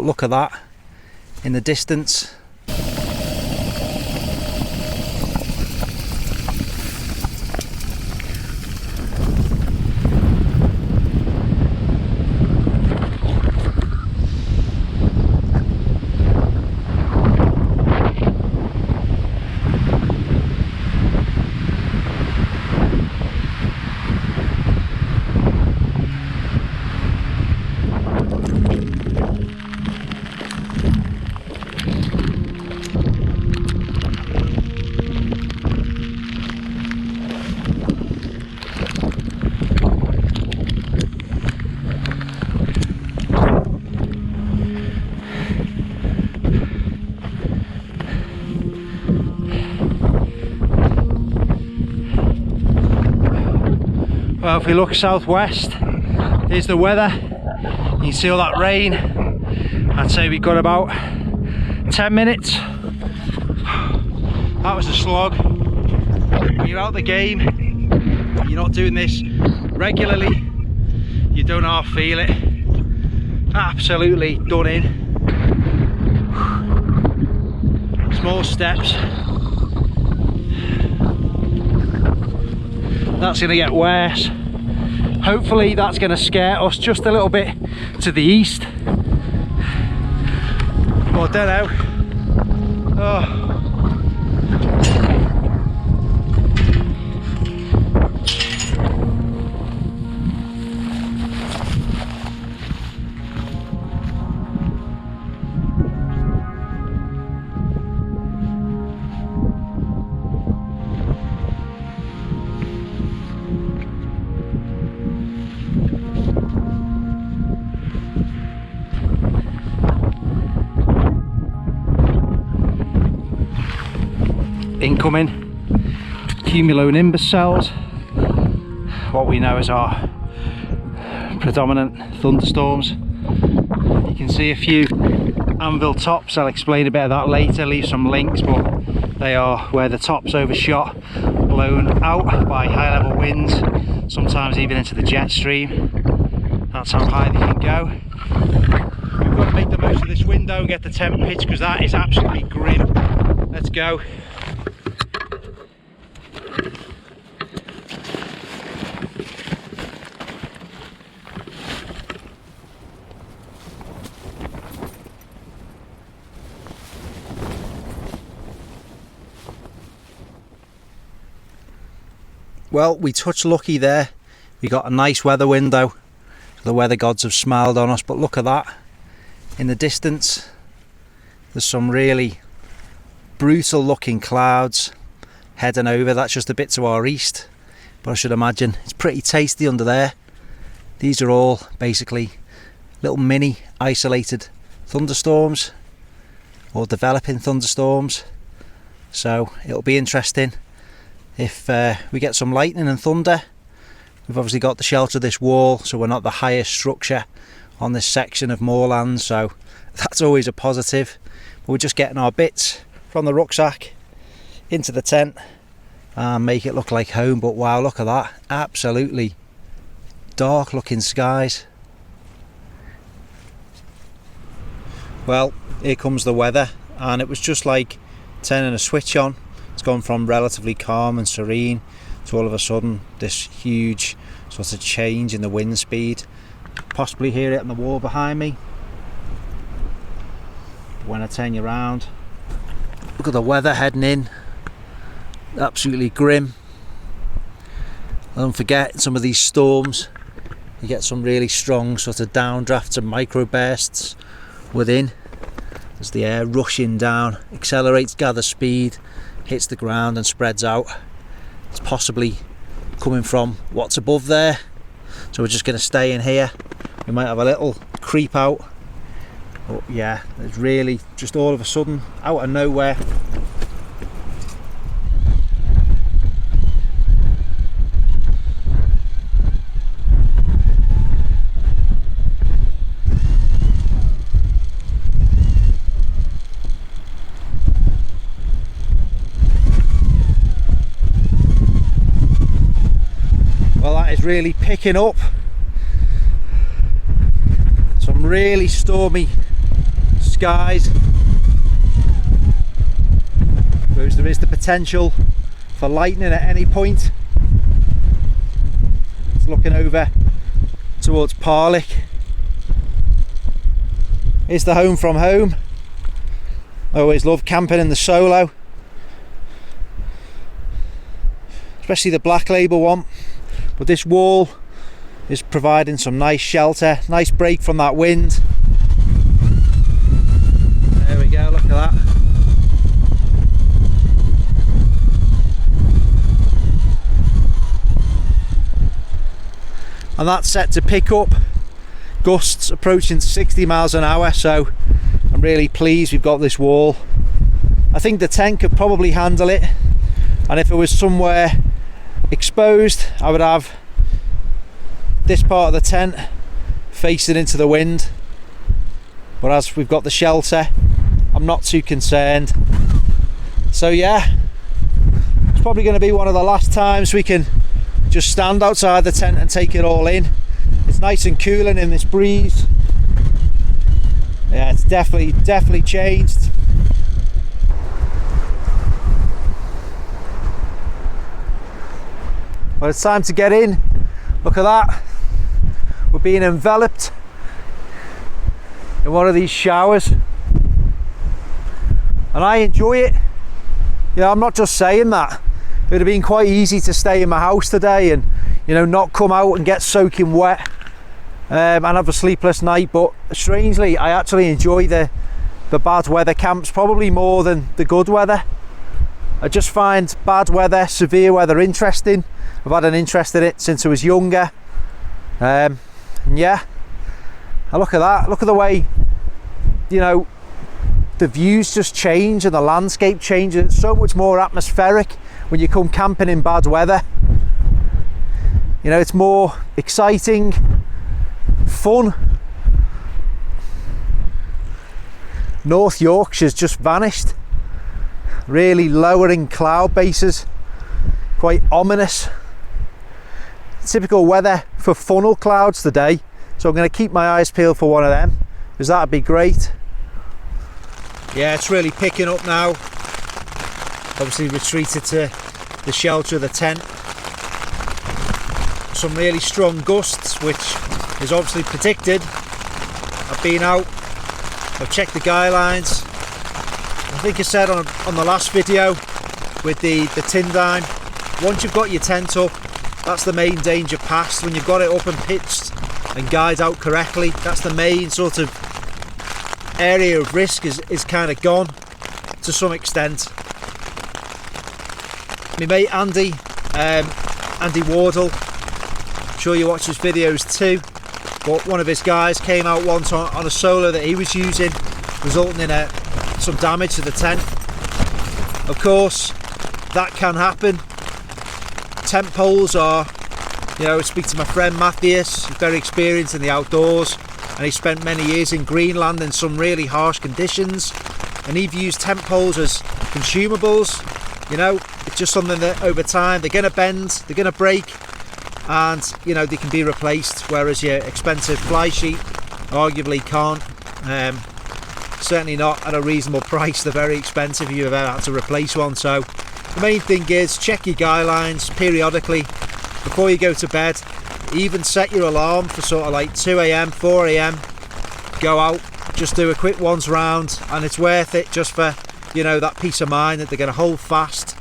but look at that in the distance. Well, if we look southwest, here's the weather. You can see all that rain. I'd say we've got about 10 minutes. That was a slog. When you're out of the game, you're not doing this regularly, you don't half feel it. Absolutely done in. Small steps. That's going to get worse. Hopefully that's going to scare us just a little bit to the east. Oh, I don't know. Oh. Incoming cumulonimbus cells, what we know as our predominant thunderstorms. You can see a few anvil tops. I'll explain a bit of that later, leave some links, but they are where the tops overshot, blown out by high level winds, sometimes even into the jet stream. That's how high they can go. We've got to make the most of this window and get the temp pitch, because that is absolutely grim. Let's go. Well, we touched lucky there. We got a nice weather window. The weather gods have smiled on us, but look at that. In the distance, there's some really brutal looking clouds heading over. That's just a bit to our east, but I should imagine it's pretty tasty under there. These are all basically little mini isolated thunderstorms, or developing thunderstorms. So it'll be interesting if we get some lightning and thunder. We've obviously got the shelter of this wall, so we're not the highest structure on this section of moorland, so that's always a positive. But we're just getting our bits from the rucksack into the tent and make it look like home. But wow, look at that, absolutely dark looking skies. Well, here comes the weather, and it was just like turning a switch on. It's gone from relatively calm and serene to all of a sudden this huge sort of change in the wind speed. Possibly hear it on the wall behind me. When I turn you around, look at the weather heading in. Absolutely grim. Don't forget, some of these storms, you get some really strong sort of downdrafts and microbursts within, as the air rushing down accelerates, gathers speed, hits the ground and spreads out. It's possibly coming from what's above there, so we're just going to stay in here. We might have a little creep out, but yeah, it's really just all of a sudden out of nowhere. Really picking up some really stormy skies. Whereas there is the potential for lightning at any point. It's looking over towards Parlick. Here's the home from home. I always love camping in the Soulo, especially the Black Label one. But this wall is providing some nice shelter, nice break from that wind. There we go, look at that. And that's set to pick up gusts approaching 60 miles an hour, so I'm really pleased we've got this wall. I think the tent could probably handle it, and if it was somewhere exposed I would have this part of the tent facing into the wind, but as we've got the shelter I'm not too concerned. So yeah, it's probably going to be one of the last times we can just stand outside the tent and take it all in. It's nice and cooling in this breeze. Yeah, it's definitely changed. Well, it's time to get in. Look at that. We're being enveloped in one of these showers, and I enjoy it. You know, I'm not just saying that. It would have been quite easy to stay in my house today and, you know, not come out and get soaking wet and have a sleepless night, but strangely I actually enjoy the bad weather camps probably more than the good weather. I just find bad weather, severe weather interesting. I've had an interest in it since I was younger. And yeah, I look at that, look at the way, you know, the views just change and the landscape changes. It's so much more atmospheric when you come camping in bad weather. You know, it's more exciting, fun. North Yorkshire's just vanished. Really lowering cloud bases, quite ominous. Typical weather for funnel clouds today, so I'm going to keep my eyes peeled for one of them, because that'd be great. Yeah, it's really picking up now. Obviously retreated to the shelter of the tent. Some really strong gusts, which is obviously predicted. I've been out, I've checked the guy lines. I think I said on the last video with the tin dime, once you've got your tent up, that's the main danger past. When you've got it up and pitched and guyed out correctly, that's the main sort of area of risk is kind of gone to some extent. My mate Andy Wardle, I'm sure you watch his videos too, but one of his guys came out once on a Soulo that he was using, resulting in some damage to the tent. Of course, that can happen. Tent poles are, you know, I speak to my friend Matthias, he's very experienced in the outdoors, and he spent many years in Greenland in some really harsh conditions, and he views tent poles as consumables. You know, it's just something that over time they're going to bend, they're going to break, and you know, they can be replaced, whereas your expensive fly sheet arguably can't. Certainly not at a reasonable price. They're very expensive if you've ever had to replace one. So the main thing is check your guy lines periodically before you go to bed. Even set your alarm for sort of like 2 AM, 4 AM. Go out, just do a quick once round, and it's worth it just for, you know, that peace of mind that they're going to hold fast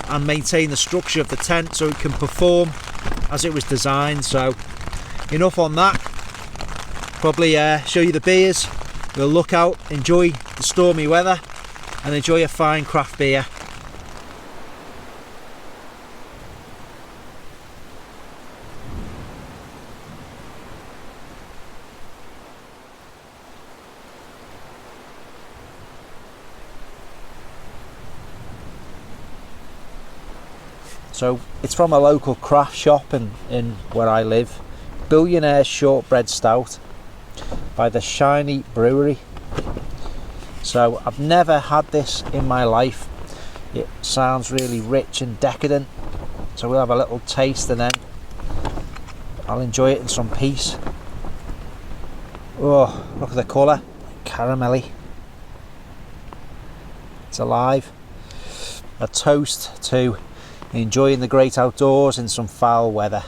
and maintain the structure of the tent so it can perform as it was designed. So enough on that. Probably show you the beers. We'll look out, enjoy the stormy weather, and enjoy a fine craft beer. So it's from a local craft shop in where I live, Billionaire Shortbread Stout by the Shiny Brewery. So I've never had this in my life. It sounds really rich and decadent, so we'll have a little taste and then I'll enjoy it in some peace. Oh, look at the colour, caramelly. It's alive. A toast to enjoying the great outdoors in some foul weather.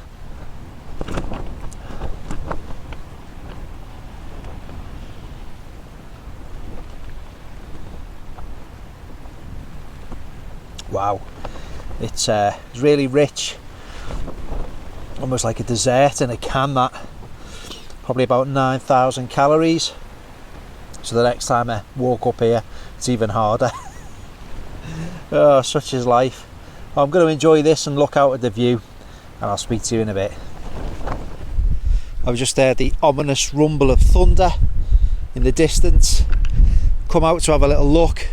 Wow, it's really rich, almost like a dessert in a can. That probably about 9,000 calories. So the next time I walk up here, it's even harder. Oh, such is life. I'm going to enjoy this and look out at the view, and I'll speak to you in a bit. I've just heard the ominous rumble of thunder in the distance. Come out to have a little look,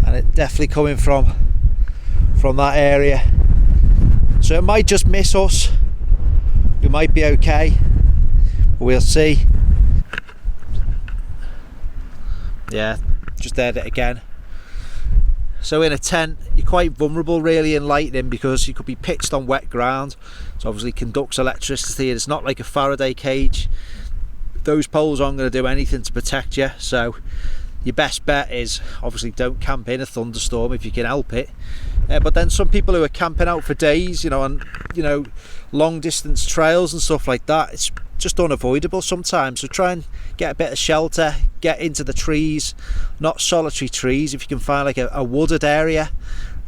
and it's definitely coming from that area. So it might just miss us. We might be okay, but we'll see. Yeah, just heard it again. So in a tent, you're quite vulnerable really in lightning, because you could be pitched on wet ground. So obviously conducts electricity, and it's not like a Faraday cage. Those poles aren't going to do anything to protect you. So your best bet is obviously don't camp in a thunderstorm if you can help it. But then some people who are camping out for days, on long distance trails and stuff like that, it's just unavoidable sometimes. So try and get a bit of shelter, get into the trees, not solitary trees. If you can find like a wooded area,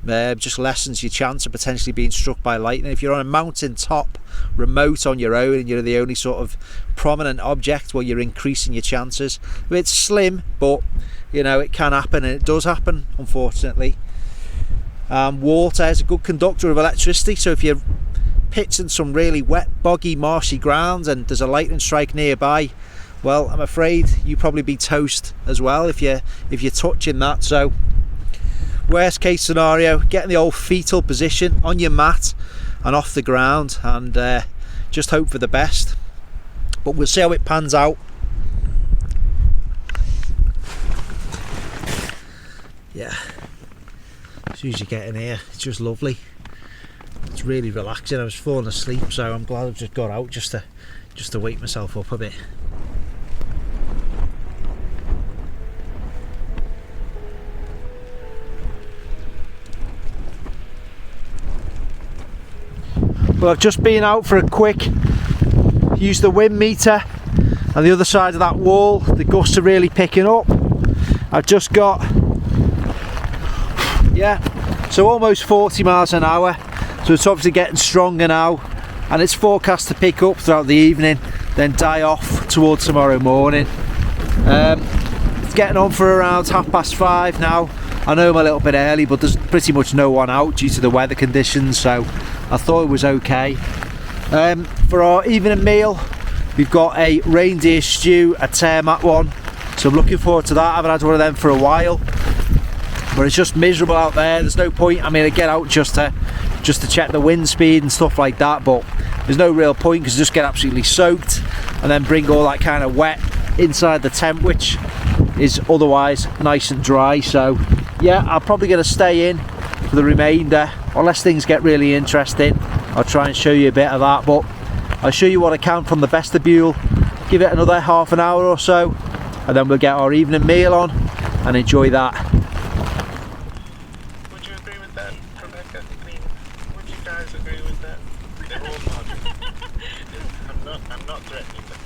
just lessens your chance of potentially being struck by lightning. If you're on a mountain top, remote on your own, and you're the only sort of prominent object, well, you're increasing your chances. It's slim, but it can happen, and it does happen, unfortunately. Water is a good conductor of electricity, so if you're pitched in some really wet, boggy, marshy ground and there's a lightning strike nearby, well, I'm afraid you probably be toast as well if you're touching that. So worst case scenario, get in the old fetal position on your mat and off the ground, and just hope for the best. But we'll see how it pans out. Yeah, as soon as you get in here, it's just lovely. It's really relaxing. I was falling asleep, so I'm glad I've just got out just to wake myself up a bit. Well, I've just been out for a quick, used the wind meter, and the other side of that wall, the gusts are really picking up. I've just got, so almost 40 miles an hour. So it's obviously getting stronger now, and it's forecast to pick up throughout the evening, then die off towards tomorrow morning. It's getting on for around 5:30 now. I know I'm a little bit early, but there's pretty much no one out due to the weather conditions, so I thought it was okay. For our evening meal, we've got a reindeer stew, a tarmac one, so I'm looking forward to that. I haven't had one of them for a while, but it's just miserable out there. There's no point. I mean, I get out just to check the wind speed and stuff like that, but there's no real point because you just get absolutely soaked and then bring all that kind of wet inside the tent, which is otherwise nice and dry. So yeah, I'm probably going to stay in for the remainder unless things get really interesting. I'll try and show you a bit of that, but I'll show you what I can from the vestibule, give it another half an hour or so, and then we'll get our evening meal on and enjoy that. Would you agree with that, Rebecca? I mean, would you guys agree with that? They're all nodding. I'm not threatening them.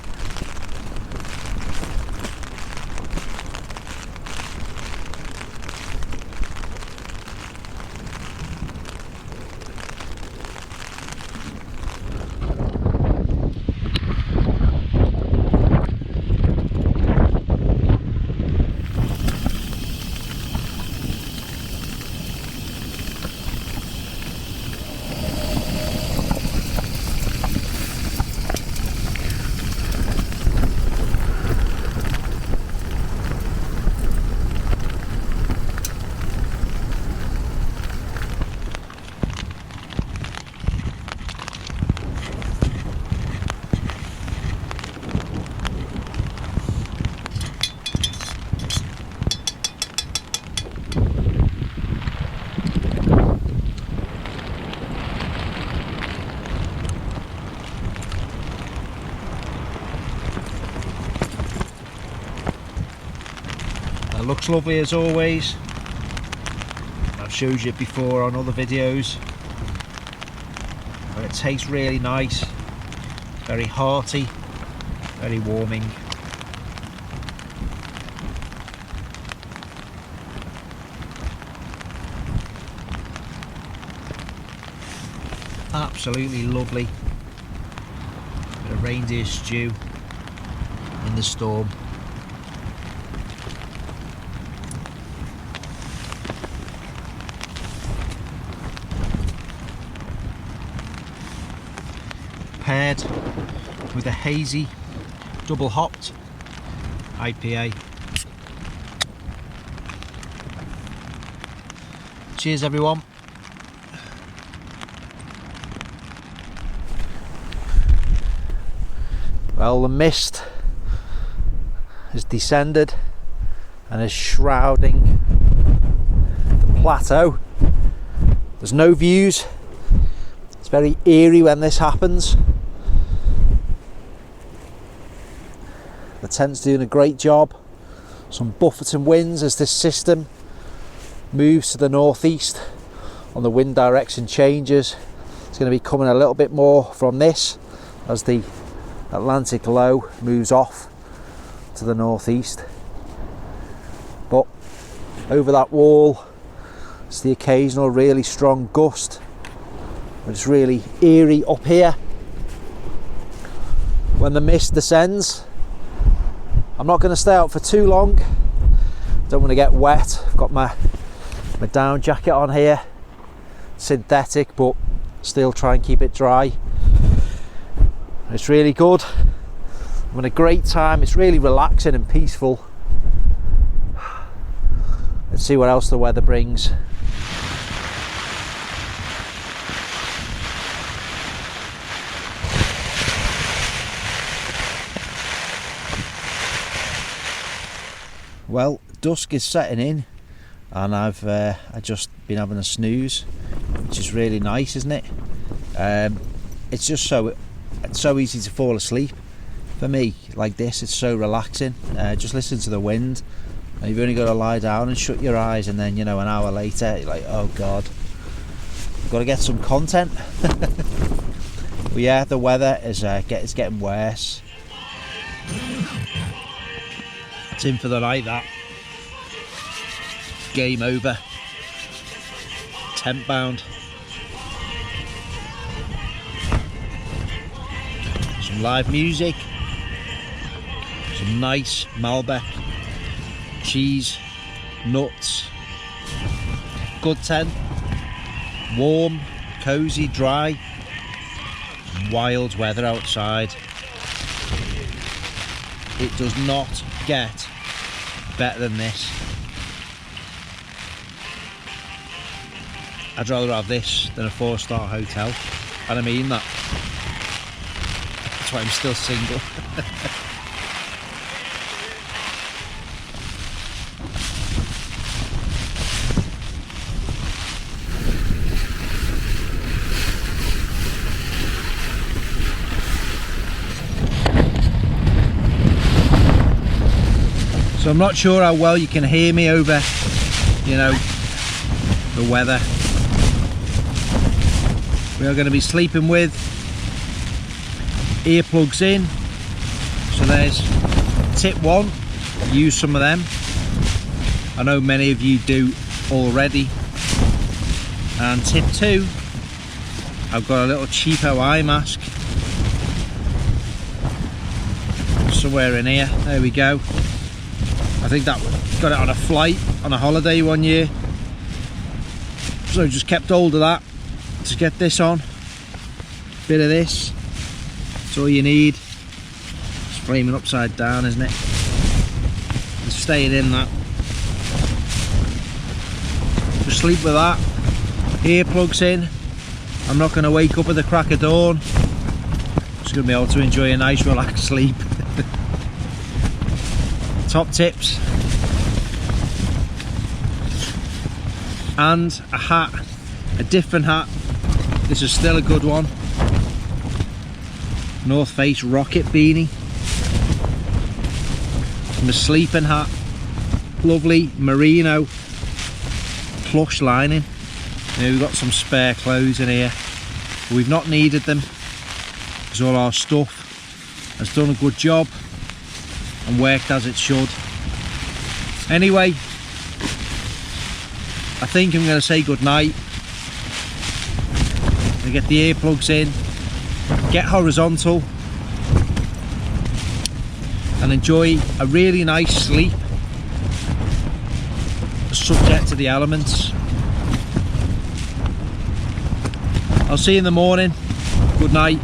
It looks lovely as always. I've showed you it before on other videos. And it tastes really nice, very hearty, very warming. Absolutely lovely. Bit of reindeer stew in the storm. Paired with a hazy double hopped IPA. Cheers everyone. Well, the mist has descended and is shrouding the plateau. There's no views. It's very eerie when this happens. The tent's doing a great job. Some buffeting winds as this system moves to the northeast on the wind direction changes. It's going to be coming a little bit more from this as the Atlantic low moves off to the northeast. But over that wall it's the occasional really strong gust. It's really eerie up here when the mist descends. I'm not going to stay out for too long. Don't want to get wet. I've got my down jacket on here, synthetic, but still try and keep it dry. It's really good. I'm having a great time. It's really relaxing and peaceful. Let's see what else the weather brings. Well, dusk is setting in, and I've just been having a snooze, which is really nice, isn't it? It's just so easy to fall asleep. For me, like this, it's so relaxing. Just listen to the wind, and you've only got to lie down and shut your eyes, and then, you know, an hour later you're like, oh god, I've got to get some content. But yeah, the weather is it's getting worse. It's in for the night, that. Game over. Tent bound. Some live music. Some nice Malbec. Cheese. Nuts. Good tent. Warm. Cosy. Dry. Wild weather outside. It does not get better than this. I'd rather have this than a 4-star hotel, and I mean that. That's why I'm still single. So I'm not sure how well you can hear me over, you know, the weather. We are going to be sleeping with earplugs in. So there's tip 1, use some of them. I know many of you do already. And tip 2, I've got a little cheapo eye mask somewhere in here. There we go. I think that got it on a flight on a holiday one year, so just kept hold of that to get this on. Bit of this, that's all you need. It's flaming upside down, isn't it? It's staying in that. Just sleep with that. Earplugs in. I'm not going to wake up at the crack of dawn. Just going to be able to enjoy a nice relaxed sleep. Top tips. And a hat, a different hat. This is still a good one. North Face Rocket beanie. And a sleeping hat. lovely merino plush lining. We've got some spare clothes in here. We've not needed them because all our stuff has done a good job and worked as it should. Anyway, I think I'm going to say good night. I'm going to get the earplugs in, get horizontal and enjoy a really nice sleep subject to the elements. I'll see you in the morning. Good night.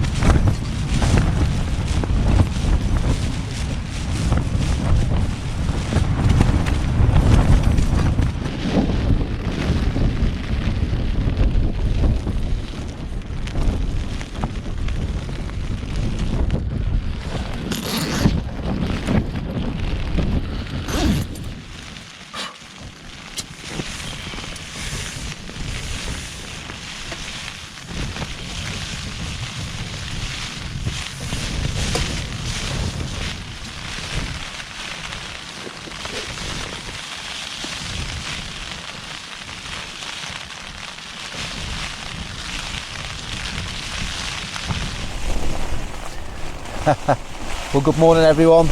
Well, good morning everyone.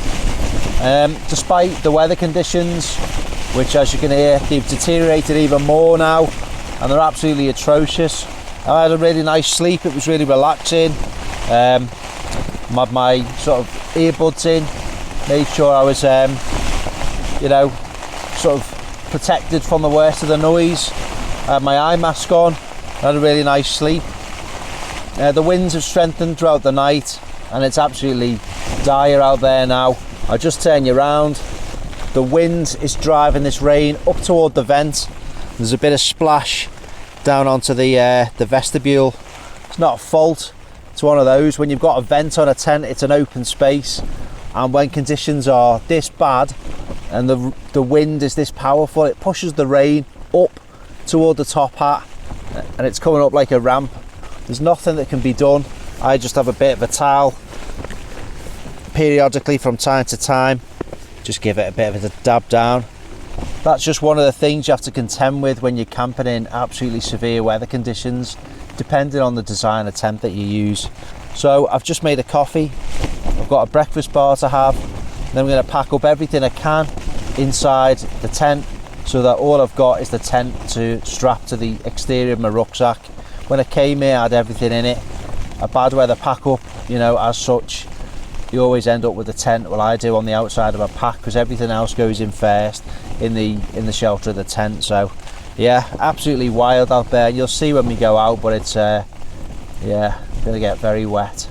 Despite the weather conditions, which as you can hear, they've deteriorated even more now and they're absolutely atrocious, I had a really nice sleep. It was really relaxing. I had my sort of earbuds in, made sure I was you know, sort of protected from the worst of the noise. I had my eye mask on. I had a really nice sleep. The winds have strengthened throughout the night and it's absolutely dire out there now. I'll just turn you around. The wind is driving this rain up toward the vent. There's a bit of splash down onto the vestibule. It's not a fault, it's one of those. When you've got a vent on a tent, it's an open space, and when conditions are this bad and the wind is this powerful, it pushes the rain up toward the top hat and it's coming up like a ramp. There's nothing that can be done. I just have a bit of a towel periodically from time to time, just give it a bit of a dab down. That's just one of the things you have to contend with when you're camping in absolutely severe weather conditions, depending on the design of tent that you use. So I've just made a coffee, I've got a breakfast bar to have, then I'm going to pack up everything I can inside the tent so that all I've got is the tent to strap to the exterior of my rucksack. When I came here I had everything in it. A bad weather pack up, you know, as such, you always end up with the tent, well I do, on the outside of a pack because everything else goes in first in the shelter of the tent. So yeah, absolutely wild out there. You'll see when we go out, but it's yeah, gonna get very wet.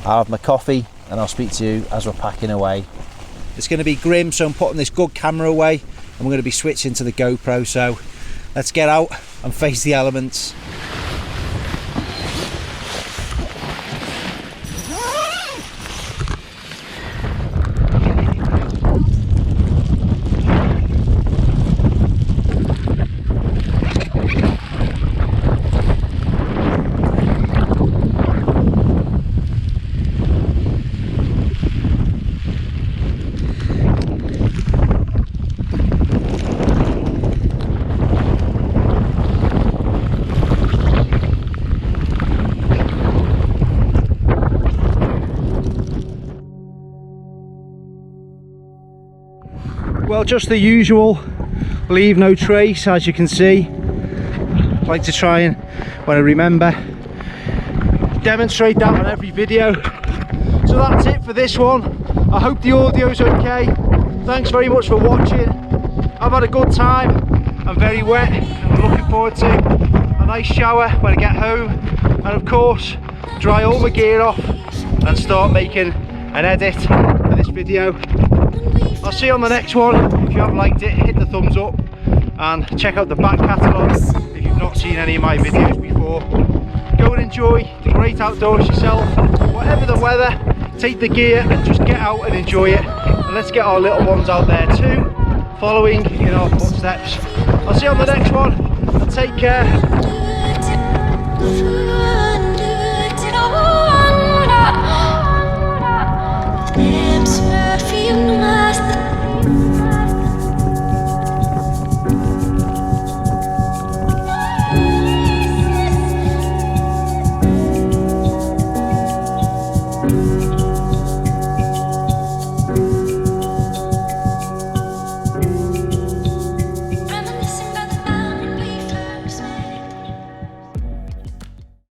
I'll have my coffee and I'll speak to you as we're packing away. It's going to be grim, so I'm putting this good camera away and we're going to be switching to the GoPro. So let's get out and face the elements. Well, just the usual, leave no trace, as you can see. I like to try and, when I remember, demonstrate that on every video. So that's it for this one. I hope the audio's okay. Thanks very much for watching. I've had a good time. I'm very wet and I'm looking forward to a nice shower when I get home, and of course dry all my gear off and start making an edit for this video. I'll see you on the next one. If you have liked it, hit the thumbs up and check out the back catalogue if you've not seen any of my videos before. Go and enjoy the great outdoors yourself. Whatever the weather, take the gear and just get out and enjoy it. And let's get our little ones out there too, following in our footsteps. I'll see you on the next one and take care.